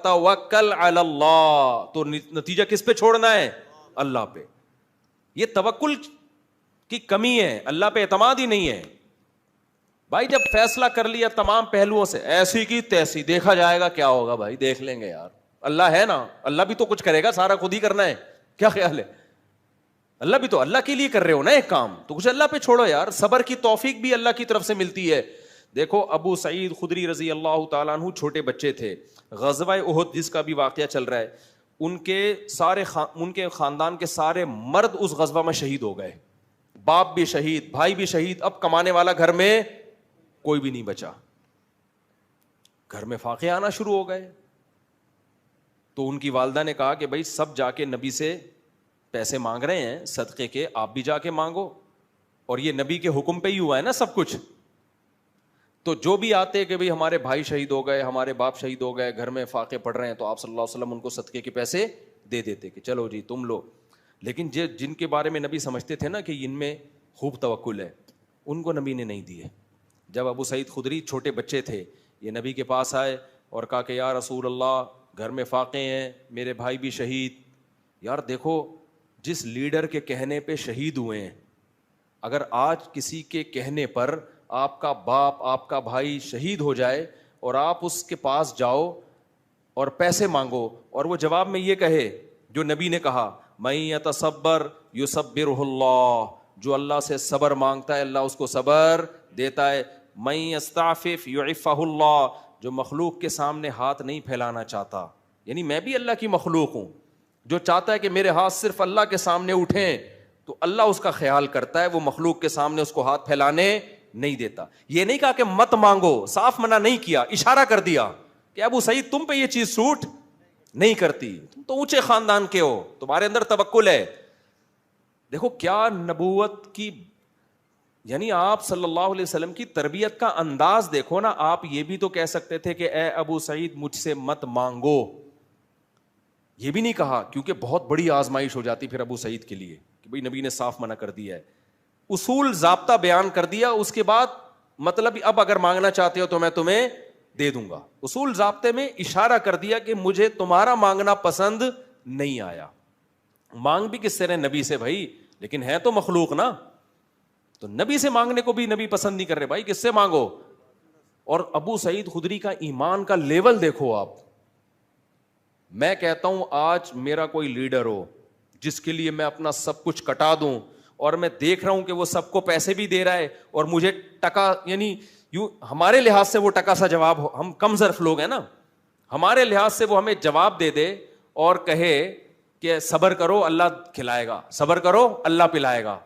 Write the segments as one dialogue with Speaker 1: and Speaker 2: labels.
Speaker 1: فتوکل علی اللہ, تو نتیجہ کس پہ چھوڑنا ہے؟ اللہ پہ. یہ توکل کی کمی ہے, اللہ پہ اعتماد ہی نہیں ہے. بھائی جب فیصلہ کر لیا تمام پہلوؤں سے, ایسی کی تیسی, دیکھا جائے گا کیا ہوگا, بھائی دیکھ لیں گے یار, اللہ ہے نا, اللہ بھی تو کچھ کرے گا, سارا خود ہی کرنا ہے, کیا خیال ہے؟ اللہ بھی تو اللہ کے لیے کر رہے ہو نا ایک کام, تو کچھ اللہ پہ چھوڑو یار. صبر کی توفیق بھی اللہ کی طرف سے ملتی ہے. دیکھو ابو سعید خدری رضی اللہ تعالیٰ عنہ چھوٹے بچے تھے, غزوہ احد جس کا بھی واقعہ چل رہا ہے, ان کے خاندان کے سارے مرد اس غزوہ میں شہید ہو گئے, باپ بھی شہید, بھائی بھی شہید. اب کمانے والا گھر میں کوئی بھی نہیں بچا, گھر میں فاقے آنا شروع ہو گئے. تو ان کی والدہ نے کہا کہ بھائی سب جا کے نبی سے پیسے مانگ رہے ہیں صدقے کے, آپ بھی جا کے مانگو, اور یہ نبی کے حکم پہ ہی ہوا ہے نا سب کچھ. تو جو بھی آتے کہ بھئی ہمارے بھائی شہید ہو گئے, ہمارے باپ شہید ہو گئے, گھر میں فاقے پڑ رہے ہیں, تو آپ صلی اللہ علیہ وسلم ان کو صدقے کے پیسے دے دیتے کہ چلو جی تم لو. لیکن جن کے بارے میں نبی سمجھتے تھے نا کہ ان میں خوب توکل ہے, ان کو نبی نے نہیں دیے. جب ابو سعید خدری چھوٹے بچے تھے, یہ نبی کے پاس آئے اور کہا کہ یا رسول اللہ گھر میں فاقے ہیں, میرے بھائی بھی شہید. یار دیکھو جس لیڈر کے کہنے پہ شہید ہوئے ہیں, اگر آج کسی کے کہنے پر آپ کا باپ آپ کا بھائی شہید ہو جائے اور آپ اس کے پاس جاؤ اور پیسے مانگو, اور وہ جواب میں یہ کہے جو نبی نے کہا, من یتصبر یصبرہ اللہ, جو اللہ سے صبر مانگتا ہے اللہ اس کو صبر دیتا ہے. من یستعفف یعفہ اللہ, جو مخلوق کے سامنے ہاتھ نہیں پھیلانا چاہتا, یعنی میں بھی اللہ کی مخلوق ہوں, جو چاہتا ہے کہ میرے ہاتھ صرف اللہ کے سامنے اٹھیں تو اللہ اس کا خیال کرتا ہے, وہ مخلوق کے سامنے اس کو ہاتھ پھیلانے نہیں دیتا. یہ نہیں کہا کہ مت مانگو, صاف منع نہیں کیا, اشارہ کر دیا کہ ابو سعید تم پہ یہ چیز سوٹ نہیں کرتی, تم تو اونچے خاندان کے ہو, تمہارے اندر توکل ہے. دیکھو کیا نبوت کی, یعنی آپ صلی اللہ علیہ وسلم کی تربیت کا انداز دیکھو نا. آپ یہ بھی تو کہہ سکتے تھے کہ اے ابو سعید مجھ سے مت مانگو, یہ بھی نہیں کہا, کیونکہ بہت بڑی آزمائش ہو جاتی پھر ابو سعید کے لیے کہ بھئی نبی نے صاف منع کر دیا ہے. اصول ضابطہ بیان کر دیا, اس کے بعد مطلب اب اگر مانگنا چاہتے ہو تو میں تمہیں دے دوں گا. اصول ضابطے میں اشارہ کر دیا کہ مجھے تمہارا مانگنا پسند نہیں آیا. مانگ بھی کس سے رہے؟ نبی سے بھائی, لیکن ہے تو مخلوق نا, تو نبی سے مانگنے کو بھی نبی پسند نہیں کر رہے. بھائی کس سے مانگو. اور ابو سعید خدری کا ایمان کا لیول دیکھو آپ. میں کہتا ہوں آج میرا کوئی لیڈر ہو جس کے لیے میں اپنا سب کچھ کٹا دوں, اور میں دیکھ رہا ہوں کہ وہ سب کو پیسے بھی دے رہا ہے اور مجھے ٹکا, یعنی یوں ہمارے لحاظ سے وہ ٹکا سا جواب ہو, ہم کم ظرف لوگ ہیں نا, ہمارے لحاظ سے وہ ہمیں جواب دے دے اور کہے کہ صبر کرو اللہ کھلائے گا, صبر کرو اللہ پلائے گا,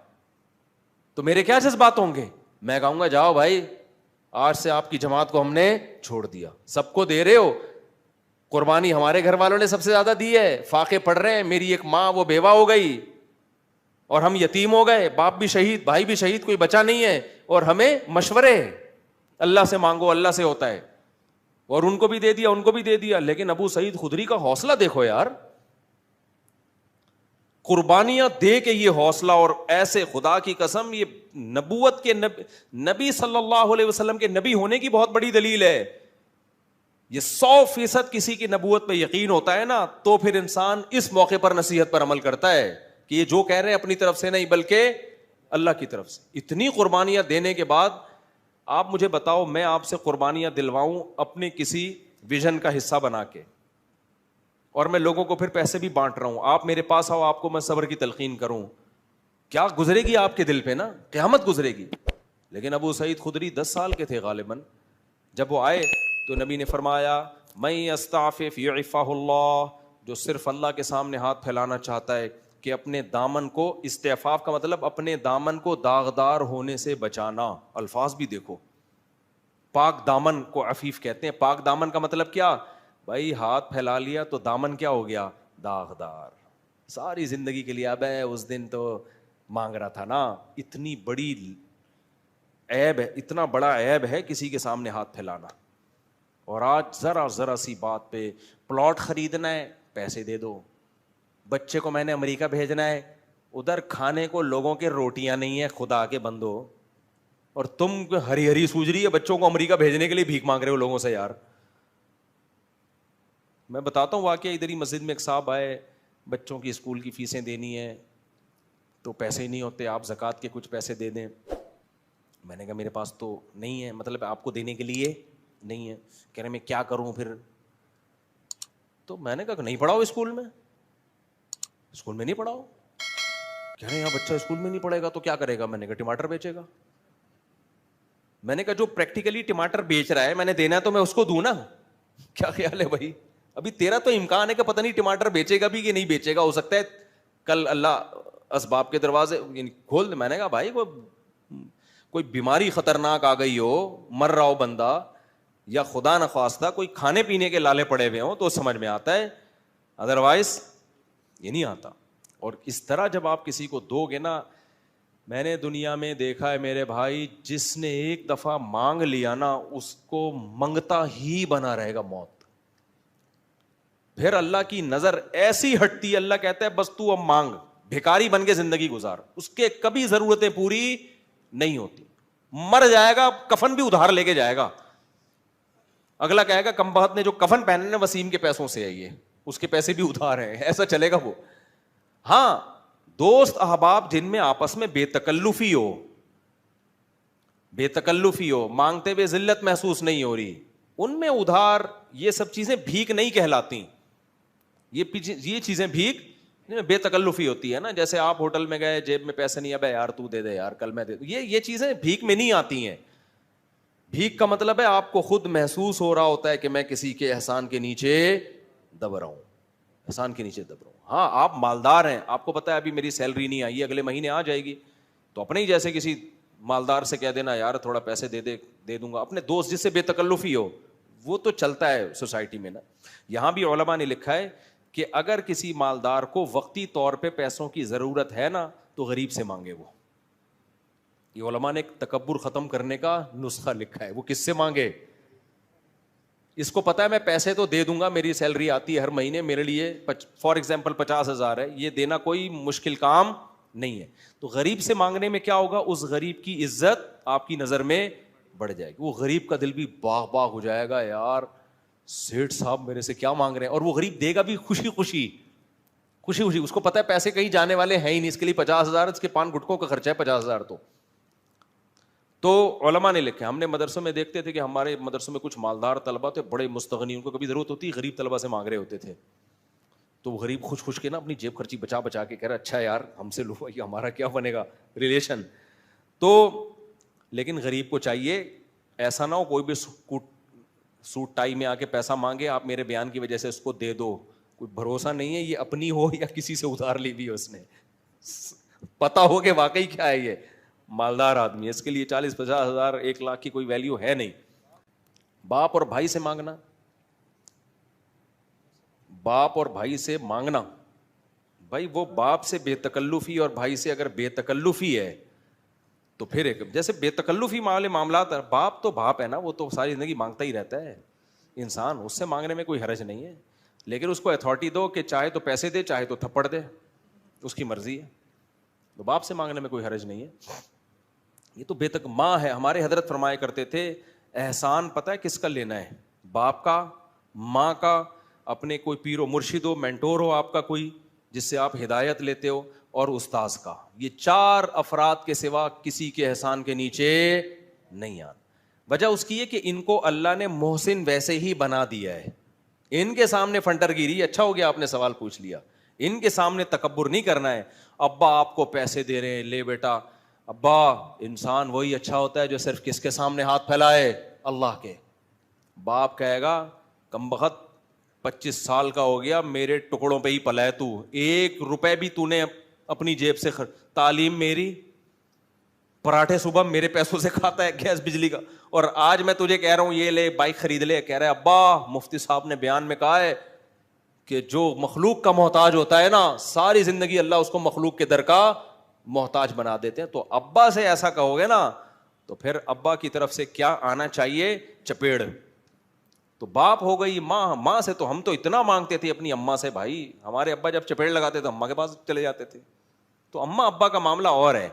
Speaker 1: تو میرے کیا جذبات ہوں گے؟ میں کہوں گا جاؤ بھائی, آج سے آپ کی جماعت کو ہم نے چھوڑ دیا. سب کو دے رہے ہو, قربانی ہمارے گھر والوں نے سب سے زیادہ دی ہے, فاقے پڑ رہے ہیں, میری ایک ماں وہ بیوہ ہو گئی اور ہم یتیم ہو گئے, باپ بھی شہید, بھائی بھی شہید, کوئی بچا نہیں ہے, اور ہمیں مشورے اللہ سے مانگو اللہ سے ہوتا ہے, اور ان کو بھی دے دیا ان کو بھی دے دیا. لیکن ابو سعید خدری کا حوصلہ دیکھو یار, قربانیاں دے کے یہ حوصلہ, اور ایسے خدا کی قسم یہ نبوت کے نبی صلی اللہ علیہ وسلم کے نبی ہونے کی بہت بڑی دلیل ہے. یہ 100% کسی کی نبوت پہ یقین ہوتا ہے نا, تو پھر انسان اس موقع پر نصیحت پر عمل کرتا ہے کہ یہ جو کہہ رہے ہیں اپنی طرف سے نہیں بلکہ اللہ کی طرف سے. اتنی قربانیاں دینے کے بعد آپ مجھے بتاؤ, میں آپ سے قربانیاں دلواؤں اپنے کسی ویژن کا حصہ بنا کے, اور میں لوگوں کو پھر پیسے بھی بانٹ رہا ہوں, آپ میرے پاس آؤ, آپ کو میں صبر کی تلقین کروں, کیا گزرے گی آپ کے دل پہ نا, قیامت گزرے گی. لیکن ابو سعید خدری 10 سال کے تھے غالباً جب وہ آئے, تو نبی نے فرمایا من یستعفف یعفہ اللہ, جو صرف اللہ کے سامنے ہاتھ پھیلانا چاہتا ہے کہ اپنے دامن کو, استعفاف کا مطلب اپنے دامن کو داغدار ہونے سے بچانا. الفاظ بھی دیکھو, پاک دامن کو عفیف کہتے ہیں. پاک دامن کا مطلب کیا بھائی, ہاتھ پھیلا لیا تو دامن کیا ہو گیا, داغدار, ساری زندگی کے لیے. اب اس دن تو مانگ رہا تھا نا, اتنی بڑی عیب ہے, اتنا بڑا عیب ہے کسی کے سامنے ہاتھ پھیلانا. اور آج ذرا سی بات پہ پلاٹ خریدنا ہے پیسے دے دو, بچے کو میں نے امریکہ بھیجنا ہے, ادھر کھانے کو لوگوں کے روٹیاں نہیں ہے, خدا کے بندو, اور تم ہری ہری سوج رہی ہے بچوں کو امریکہ بھیجنے کے لیے بھیک مانگ رہے ہو لوگوں سے. یار میں بتاتا ہوں واقعہ, ادھر ہی مسجد میں ایک صاحب آئے, بچوں کی اسکول کی فیسیں دینی ہیں تو پیسے نہیں ہوتے, آپ زکوٰۃ کے کچھ پیسے دے دیں. میں نے کہا میرے پاس تو نہیں ہے, مطلب آپ کو دینے کے لیے نہیں ہے. کہہ رہے میں کیا کروں پھر؟ تو میں نے کہا کہ نہیں پڑھاؤ اسکول میں, اسکول میں نہیں پڑھاؤ. کہہ رہے یہاں بچہ اسکول میں نہیں پڑھے گا تو کیا کرے گا؟ میں نے کہا ٹماٹر بیچے گا. میں نے کہا جو پریکٹیکلی ٹماٹر بیچ رہا ہے, میں نے دینا ہے تو میں اس کو دوں نا. کیا خیال ہے بھائی؟ ابھی تیرا تو امکان ہے کہ پتہ نہیں ٹماٹر بیچے گا بھی کہ نہیں بیچے گا, ہو سکتا ہے کل اللہ اسباب کے دروازے کھول دے. میں نے کہا بھائی کوئی بیماری خطرناک آ گئی ہو, مر رہا ہو بندہ, یا خدا نخواستہ کوئی کھانے پینے کے لالے پڑے ہوئے ہوں تو سمجھ میں آتا ہے, ادروائز یہ نہیں آتا. اور اس طرح جب آپ کسی کو دو گے نا, میں نے دنیا میں دیکھا ہے میرے بھائی, جس نے ایک دفعہ مانگ لیا نا اس کو منگتا ہی بنا رہے گا موت. پھر اللہ کی نظر ایسی ہٹتی ہے, اللہ کہتا ہے بس تو اب مانگ, بھکاری بن کے زندگی گزار, اس کے کبھی ضرورتیں پوری نہیں ہوتی. مر جائے گا, کفن بھی ادھار لے کے جائے گا. اگلا کہے گا کم بخت نے جو کفن پہنے نا وسیم کے پیسوں سے ہے, یہ اس کے پیسے بھی ادھار ہیں, ایسا چلے گا وہ. ہاں دوست احباب جن میں آپس میں بے تکلفی ہو, بے تکلفی ہو, مانگتے ہوئے ذلت محسوس نہیں ہو رہی, ان میں ادھار یہ سب چیزیں بھیک نہیں کہلاتی. یہ چیزیں بھیک بے تکلفی ہوتی ہے نا. جیسے آپ ہوٹل میں گئے, جیب میں پیسے نہیں, ابے یار تو دے دے یار, کل میں دے دوں, یہ چیزیں بھیک میں نہیں آتی ہیں. بھیک کا مطلب ہے آپ کو خود محسوس ہو رہا ہوتا ہے کہ میں کسی کے احسان کے نیچے دب رہا ہوں, احسان کے نیچے دب رہا ہوں. ہاں آپ مالدار ہیں, آپ کو پتا ہے ابھی میری سیلری نہیں آئی ہے, اگلے مہینے آ جائے گی, تو اپنے ہی جیسے کسی مالدار سے کہہ دینا یار تھوڑا پیسے دے دوں گا. اپنے دوست جس سے بے تکلفی ہو, وہ تو چلتا ہے سوسائٹی میں نا. یہاں بھی علماء نے لکھا ہے کہ اگر کسی مالدار کو وقتی طور پہ پیسوں کی ضرورت ہے نا تو غریب سے مانگے. وہ یہ علماء نے ایک تکبر ختم کرنے کا نسخہ لکھا ہے. وہ کس سے مانگے؟ اس کو پتا ہے میں پیسے تو دے دوں گا, میری سیلری آتی ہے ہر مہینے, میرے لیے فار ایگزامپل 50,000 ہے, یہ دینا کوئی مشکل کام نہیں ہے. تو غریب سے مانگنے میں کیا ہوگا, اس غریب کی عزت آپ کی نظر میں بڑھ جائے گی. وہ غریب کا دل بھی باغ باغ ہو جائے گا, یار سیٹھ صاحب میرے سے کیا مانگ رہے ہیں. اور وہ غریب دے گا بھی خوشی خوشی. اس کو پتا ہے پیسے کہیں جانے والے ہیں ہی نہیں, اس کے لیے 50,000, اس کے پان گٹکوں کا خرچہ ہے 50,000. تو علماء نے لکھے, ہم نے مدرسوں میں دیکھتے تھے کہ ہمارے مدرسوں میں کچھ مالدار طلبہ تھے, بڑے مستغنی, ان کو کبھی ضرورت ہوتی غریب طلبہ سے مانگ رہے ہوتے تھے. تو وہ غریب خوش کے نا اپنی جیب خرچی بچا کے کہہ رہا اچھا یار ہم سے لو, یہ ہمارا کیا بنے گا ریلیشن. تو لیکن غریب کو چاہیے ایسا نہ ہو کوئی بھی سوٹ ٹائی میں آ کے پیسہ مانگے, آپ میرے بیان کی وجہ سے اس کو دے دو. کوئی بھروسہ نہیں ہے یہ اپنی ہو یا کسی سے ادھار لی بھی اس نے, پتا ہو کہ واقعی کیا ہے یہ مالدار آدمی, اس کے لیے 40-50,000 1,00,000 کی کوئی ویلیو ہے نہیں. باپ اور بھائی سے مانگنا, باپ اور بھائی سے مانگنا, بھائی وہ باپ سے بے تکلفی اور بھائی سے اگر بے تکلفی ہے تو پھر ایک جیسے بے تکلفی معاملات, باپ تو باپ ہے نا, وہ تو ساری زندگی مانگتا ہی رہتا ہے انسان, اس سے مانگنے میں کوئی حرج نہیں ہے. لیکن اس کو اتھارٹی دو کہ چاہے تو پیسے دے چاہے تو تھپڑ دے, اس کی مرضی ہے. تو باپ سے مانگنے میں کوئی حرج نہیں ہے. یہ تو بے تک ماں ہے. ہمارے حضرت فرمایا کرتے تھے احسان پتہ ہے کس کا لینا ہے, باپ کا, ماں کا, اپنے کوئی پیر و مرشد ہو, مینٹور ہو آپ کا کوئی جس سے آپ ہدایت لیتے ہو, اور استاذ کا. یہ 4 افراد کے سوا کسی کے احسان کے نیچے نہیں آنا. وجہ اس کی ہے کہ ان کو اللہ نے محسن ویسے ہی بنا دیا ہے. ان کے سامنے فنٹر گیری, اچھا ہو گیا آپ نے سوال پوچھ لیا, ان کے سامنے تکبر نہیں کرنا ہے. ابا آپ کو پیسے دے رہے ہیں, لے بیٹا. ابا انسان وہی اچھا ہوتا ہے جو صرف کس کے سامنے ہاتھ پھیلائے, اللہ کے. باپ کہے گا کمبخت 25 سال کا ہو گیا, میرے ٹکڑوں پہ ہی پلا ہے تو, 1 روپے بھی تو نے اپنی جیب سے تعلیم میری, پراٹھے صبح میرے پیسوں سے کھاتا ہے, گیس بجلی کا, اور آج میں تجھے کہہ رہا ہوں یہ لے بائک خرید لے, کہہ رہا ہے ابا مفتی صاحب نے بیان میں کہا ہے کہ جو مخلوق کا محتاج ہوتا ہے نا ساری زندگی اللہ اس کو مخلوق کے در کا محتاج بنا دیتے ہیں. تو ابا سے ایسا کہو گے نا تو پھر ابا کی طرف سے کیا آنا چاہیے, چپیڑ. تو باپ ہو گئی, ماں سے تو ہم تو اتنا مانگتے تھے اپنی اماں سے, بھائی ہمارے ابا جب چپیڑ لگاتے تو اماں کے پاس چلے جاتے تھے. تو اماں ابا کا معاملہ اور ہے,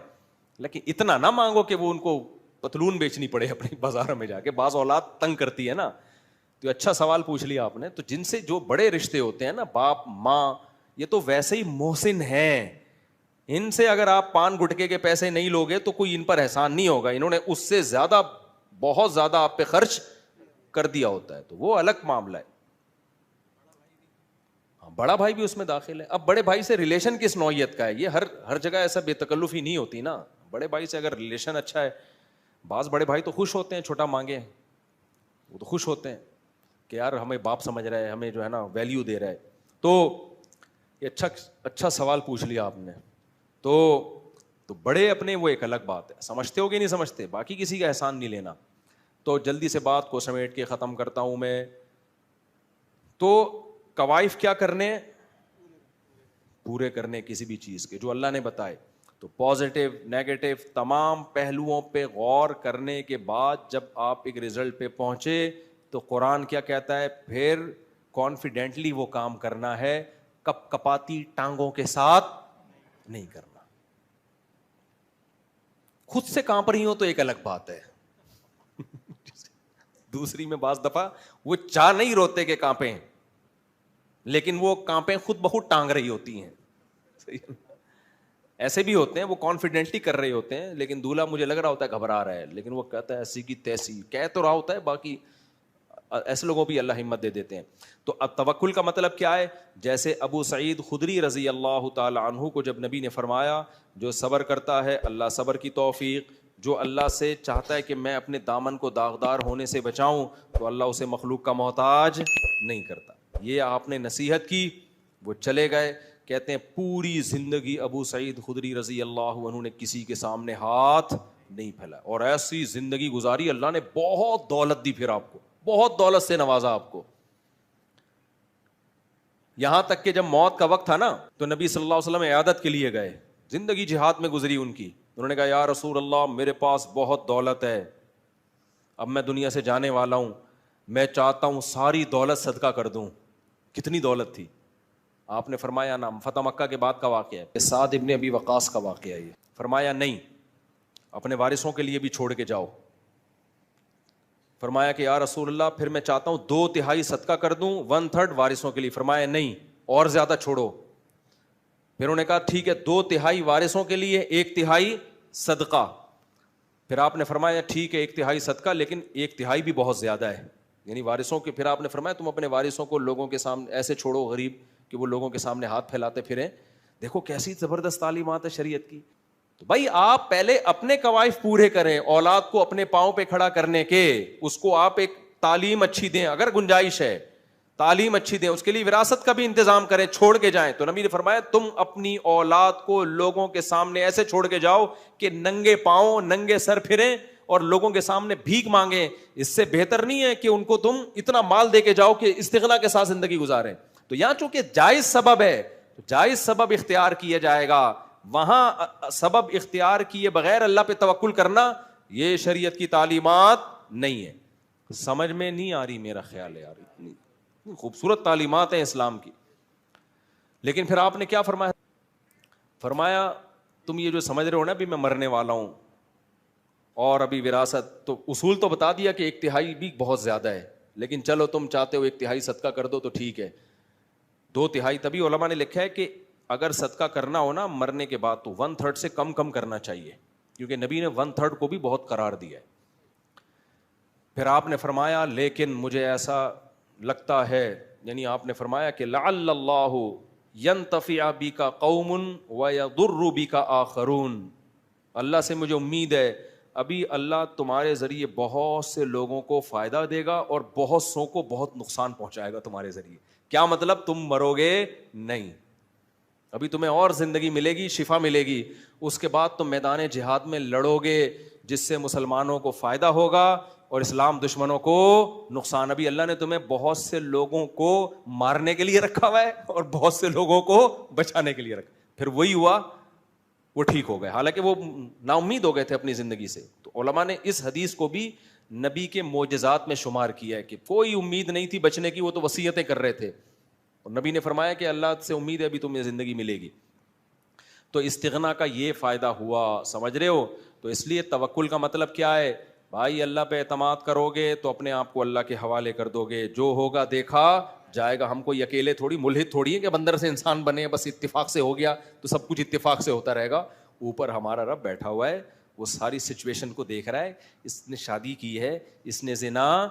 Speaker 1: لیکن اتنا نہ مانگو کہ وہ ان کو پتلون بیچنی پڑے اپنی بازار میں جا کے, بعض اولاد تنگ کرتی ہے نا. تو اچھا سوال پوچھ لیا آپ نے. تو جن سے جو بڑے رشتے ہوتے ہیں نا, باپ ماں, یہ تو ویسے ہی محسن ہیں. ان سے اگر آپ پان گٹکے کے پیسے نہیں لوگے تو کوئی ان پر احسان نہیں ہوگا, انہوں نے اس سے زیادہ, بہت زیادہ آپ پہ خرچ کر دیا ہوتا ہے, تو وہ الگ معاملہ ہے. بڑا بھائی بھی اس میں داخل ہے. اب بڑے بھائی سے ریلیشن کس نوعیت کا ہے, یہ ہر جگہ ایسا بے تکلفی نہیں ہوتی نا. بڑے بھائی سے اگر ریلیشن اچھا ہے, بعض بڑے بھائی تو خوش ہوتے ہیں چھوٹا مانگے, وہ تو خوش ہوتے ہیں کہ یار ہمیں باپ سمجھ رہا ہے, ہمیں جو ہے نا ویلیو دے رہا ہے. تو یہ اچھا سوال پوچھ لیا آپ نے. تو بڑے اپنے وہ ایک الگ بات ہے, سمجھتے ہو کہ نہیں سمجھتے, باقی کسی کا احسان نہیں لینا. تو جلدی سے بات کو سمیٹ کے ختم کرتا ہوں میں. تو کوائف کیا کرنے, پورے کرنے کسی بھی چیز کے جو اللہ نے بتائے. تو پازیٹیو نیگیٹو تمام پہلوؤں پہ غور کرنے کے بعد جب آپ ایک رزلٹ پہ پہنچے تو قرآن کیا کہتا ہے, پھر کانفیڈنٹلی وہ کام کرنا ہے, کپ کپاتی ٹانگوں کے ساتھ نہیں کرنا. خود سے کانپ رہی ہو تو ایک الگ بات ہے, دوسری میں بعض دفعہ وہ چاہ نہیں روتے کہ کانپیں, لیکن وہ کانپیں خود بخود ٹانگ رہی ہوتی ہیں. ایسے بھی ہوتے ہیں وہ کانفیڈنٹلی کر رہے ہوتے ہیں, لیکن دولہا مجھے لگ رہا ہوتا ہے گھبرا رہا ہے, لیکن وہ کہتا ہے ایسی کی تیسی, کہہ تو رہا ہوتا ہے, باقی ایسے لوگوں بھی اللہ ہمت دے دیتے ہیں. تو اب توکل کا مطلب کیا ہے, جیسے ابو سعید خدری رضی اللہ تعالی عنہ کو جب نبی نے فرمایا جو صبر کرتا ہے اللہ صبر کی توفیق, جو اللہ سے چاہتا ہے کہ میں اپنے دامن کو داغدار ہونے سے بچاؤں تو اللہ اسے مخلوق کا محتاج نہیں کرتا. یہ آپ نے نصیحت کی, وہ چلے گئے. کہتے ہیں پوری زندگی ابو سعید خدری رضی اللہ عنہ نے کسی کے سامنے ہاتھ نہیں پھیلایا, اور ایسی زندگی گزاری, اللہ نے بہت دولت دی, پھر آپ کو بہت دولت سے نوازا آپ کو. یہاں تک کہ جب موت کا وقت تھا نا تو نبی صلی اللہ علیہ وسلم عیادت کے لیے گئے, زندگی جہاد میں گزری ان کی. انہوں نے کہا یا رسول اللہ میرے پاس بہت دولت ہے, اب میں دنیا سے جانے والا ہوں, میں چاہتا ہوں ساری دولت صدقہ کر دوں. کتنی دولت تھی؟ آپ نے فرمایا نا, فتح مکہ کے بعد کا واقعہ ہے, سعد ابن ابی وقاص کا واقعہ ہے یہ. فرمایا نہیں, اپنے وارثوں کے لیے بھی چھوڑ کے جاؤ. فرمایا کہ یا رسول اللہ پھر میں چاہتا ہوں 2/3 صدقہ کر دوں, 1/3 وارثوں کے لیے. فرمایا نہیں, اور زیادہ چھوڑو. پھر انہوں نے کہا ٹھیک ہے 2/3 وارثوں کے لیے, 1/3 صدقہ. پھر آپ نے فرمایا ٹھیک ہے 1/3 صدقہ, لیکن 1/3 بھی بہت زیادہ ہے, یعنی وارثوں کے. پھر آپ نے فرمایا تم اپنے وارثوں کو لوگوں کے سامنے ایسے چھوڑو غریب کہ وہ لوگوں کے سامنے ہاتھ پھیلاتے پھریں. دیکھو کیسی زبردست تعلیمات ہے شریعت کی. تو بھائی آپ پہلے اپنے کوائف پورے کریں, اولاد کو اپنے پاؤں پہ کھڑا کرنے کے, اس کو آپ ایک تعلیم اچھی دیں, اگر گنجائش ہے تعلیم اچھی دیں, اس کے لیے وراثت کا بھی انتظام کریں, چھوڑ کے جائیں. تو نبی نے فرمایا تم اپنی اولاد کو لوگوں کے سامنے ایسے چھوڑ کے جاؤ کہ ننگے پاؤں ننگے سر پھریں اور لوگوں کے سامنے بھیک مانگیں. اس سے بہتر نہیں ہے کہ ان کو تم اتنا مال دے کے جاؤ کہ استغنا کے ساتھ زندگی گزاریں. تو یہاں چونکہ جائز سبب ہے تو جائز سبب اختیار کیا جائے گا, وہاں سبب اختیار کیے بغیر اللہ پہ توکل کرنا یہ شریعت کی تعلیمات نہیں ہے. سمجھ میں نہیں آ رہی میرا خیال ہے یار, اتنی خوبصورت تعلیمات ہیں اسلام کی. لیکن پھر آپ نے کیا فرمایا, فرمایا تم یہ جو سمجھ رہے ہو نا ابھی میں مرنے والا ہوں اور ابھی وراثت, تو اصول تو بتا دیا کہ 1/3 بھی بہت زیادہ ہے, لیکن چلو تم چاہتے ہو 1/3 صدقہ کر دو تو ٹھیک ہے. 2/3 تبھی علماء نے لکھا ہے کہ اگر صدقہ کرنا ہو نا مرنے کے بعد تو 1/3 سے کم کرنا چاہیے, کیونکہ نبی نے 1/3 کو بھی بہت قرار دیا ہے. پھر آپ نے فرمایا لیکن مجھے ایسا لگتا ہے, یعنی آپ نے فرمایا کہ لعل اللہ ینتفع بک قوم ویضر بک آخرون, اللہ سے مجھے امید ہے ابھی اللہ تمہارے ذریعے بہت سے لوگوں کو فائدہ دے گا اور بہت سو کو بہت نقصان پہنچائے گا تمہارے ذریعے. کیا مطلب, تم مرو گے نہیں, ابھی تمہیں اور زندگی ملے گی, شفا ملے گی, اس کے بعد تم میدان جہاد میں لڑو گے جس سے مسلمانوں کو فائدہ ہوگا اور اسلام دشمنوں کو نقصان. ابھی اللہ نے تمہیں بہت سے لوگوں کو مارنے کے لیے رکھا ہوا ہے اور بہت سے لوگوں کو بچانے کے لیے رکھا. پھر وہی ہوا, وہ ٹھیک ہو گئے, حالانکہ وہ نا امید ہو گئے تھے اپنی زندگی سے. تو علماء نے اس حدیث کو بھی نبی کے معجزات میں شمار کیا ہے کہ کوئی امید نہیں تھی بچنے کی, وہ تو وصیتیں کر رہے تھے, اور نبی نے فرمایا کہ اللہ سے امید ہے ابھی تمہیں زندگی ملے گی. تو استغنا کا یہ فائدہ ہوا, سمجھ رہے ہو. تو اس لیے توکل کا مطلب کیا ہے, بھائی اللہ پہ اعتماد کرو گے تو اپنے آپ کو اللہ کے حوالے کر دو گے, جو ہوگا دیکھا جائے گا. ہم کوئی اکیلے تھوڑی ملحد تھوڑی ہے کہ بندر سے انسان بنے, بس اتفاق سے ہو گیا تو سب کچھ اتفاق سے ہوتا رہے گا. اوپر ہمارا رب بیٹھا ہوا ہے, وہ ساری سچویشن کو دیکھ رہا ہے. اس نے شادی کی ہے, اس نے زنا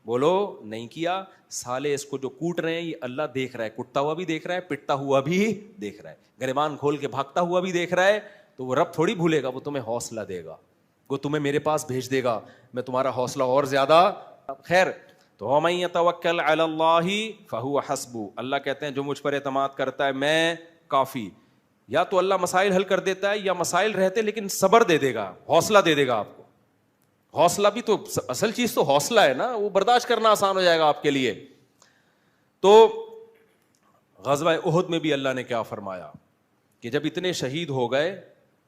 Speaker 1: بولو نہیں کیا, سالے اس کو جو کوٹ رہے ہیں یہ اللہ دیکھ رہا ہے, کٹتا ہوا بھی دیکھ رہا ہے, پٹتا ہوا بھی دیکھ رہا ہے, گریبان کھول کے بھاگتا ہوا بھی دیکھ رہا ہے. تو وہ رب تھوڑی بھولے گا, وہ تمہیں حوصلہ دے گا, وہ تمہیں میرے پاس بھیج دے گا, میں تمہارا حوصلہ اور زیادہ. خیر تو وَمَن يَتَوَكَّلْ عَلَى اللَّهِ فَهُوَ حَسْبُهُ, اللہ کہتے ہیں جو مجھ پر اعتماد کرتا ہے میں کافی. یا تو اللہ مسائل حل کر دیتا ہے, یا مسائل رہتے لیکن صبر دے دے گا, حوصلہ دے دے گا آپ کو. حوصلہ بھی تو اصل چیز تو حوصلہ ہے نا, وہ برداشت کرنا آسان ہو جائے گا آپ کے لیے. تو غزوہ احد میں بھی اللہ نے کیا فرمایا کہ جب اتنے شہید ہو گئے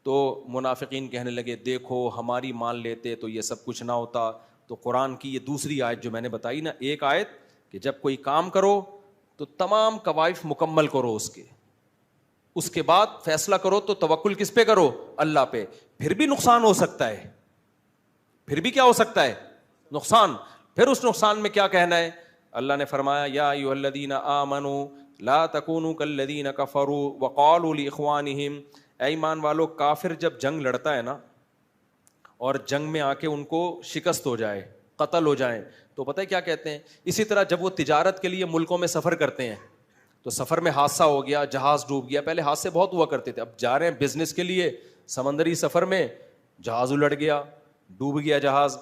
Speaker 1: تو منافقین کہنے لگے دیکھو ہماری مان لیتے تو یہ سب کچھ نہ ہوتا. تو قرآن کی یہ دوسری آیت جو میں نے بتائی نا, ایک آیت کہ جب کوئی کام کرو تو تمام کوائف مکمل کرو, اس کے بعد فیصلہ کرو تو توکل کس پہ کرو, اللہ پہ. پھر بھی نقصان ہو سکتا ہے, پھر بھی کیا ہو سکتا ہے, نقصان. پھر اس نقصان میں کیا کہنا ہے, اللہ نے فرمایا یا ایھا الذین آمنوا لا تکونوا کالذین کفروا وقالوا لاخوانہم, اے ایمان والو کافر جب جنگ لڑتا ہے نا اور جنگ میں آ کے ان کو شکست ہو جائے, قتل ہو جائیں, تو پتہ ہے کیا کہتے ہیں. اسی طرح جب وہ تجارت کے لیے ملکوں میں سفر کرتے ہیں تو سفر میں حادثہ ہو گیا, جہاز ڈوب گیا, پہلے حادثے بہت ہوا کرتے تھے, اب جا رہے ہیں بزنس کے لیے سمندری سفر میں, جہاز الٹ گیا, ڈوب گیا جہاز,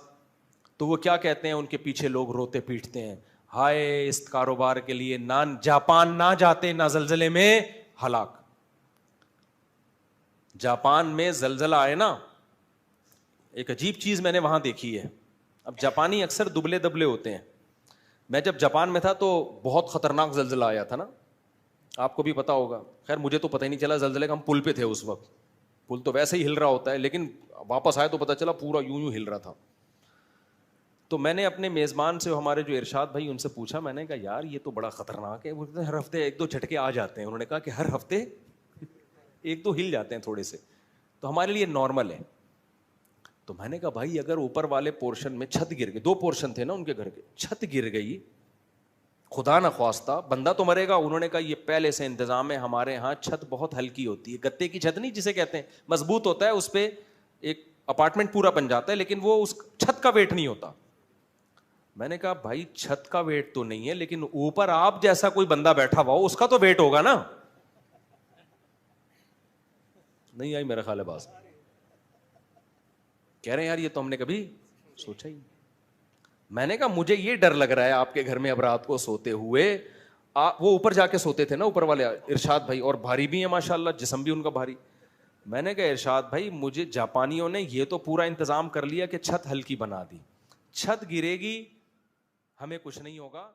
Speaker 1: تو وہ کیا کہتے ہیں, ان کے پیچھے لوگ روتے پیٹتے ہیں, ہائے اس کاروبار کے لیے نہ جاپان نہ جاتے, نہ زلزلے میں ہلاک. جاپان میں زلزلہ آئے نا, ایک عجیب چیز میں نے وہاں دیکھی ہے. اب جاپانی اکثر دبلے دبلے ہوتے ہیں. میں جب جاپان میں تھا تو بہت خطرناک زلزلہ آیا تھا نا, آپ کو بھی پتا ہوگا. خیر مجھے تو پتہ ہی نہیں چلا زلزلے کا, ہم پل پہ تھے اس وقت, پل تو ویسے ہی ہل رہا ہوتا ہے, لیکن واپس آئے تو پتہ چلا پورا یوں ہل رہا تھا. تو میں نے اپنے میزبان سے, ہمارے جو ارشاد بھائی, ان سے پوچھا, میں نے کہا یار یہ تو بڑا خطرناک ہے. وہ کہتے ہیں ہر ہفتے ایک دو جھٹکے آ جاتے ہیں. انہوں نے کہا کہ ہر ہفتے ایک دو ہل جاتے ہیں تھوڑے سے, تو ہمارے لیے نارمل ہے. تو میں نے کہا بھائی اگر اوپر والے پورشن میں چھت گر گئی, 2 پورشن تھے نا ان کے گھر کے, چھت گر گئی, خدا نہ خواستہ بندہ تو مرے گا. انہوں نے کہا یہ پہلے سے انتظام ہے, ہمارے ہاں چھت بہت ہلکی ہوتی ہے, گتے کی چھت نہیں جسے کہتے ہیں, مضبوط ہوتا ہے, اس پہ ایک اپارٹمنٹ پورا بن جاتا ہے, لیکن وہ اس چھت کا ویٹ نہیں ہوتا. میں نے کہا بھائی چھت کا ویٹ تو نہیں ہے, لیکن اوپر آپ جیسا کوئی بندہ بیٹھا ہوا ہو اس کا تو ویٹ ہوگا نا. نہیں آئی میرا خیال ہے بات, کہہ رہے ہیں یار یہ تو ہم نے کبھی سوچا ہی. میں نے کہا مجھے یہ ڈر لگ رہا ہے آپ کے گھر میں اب رات کو سوتے ہوئے, وہ اوپر جا کے سوتے تھے نا اوپر والے ارشاد بھائی, اور بھاری بھی ہیں ماشاءاللہ, جسم بھی ان کا بھاری. میں نے کہا ارشاد بھائی مجھے جاپانیوں نے یہ تو پورا انتظام کر لیا کہ چھت ہلکی بنا دی, چھت گرے گی ہمیں کچھ نہیں ہوگا.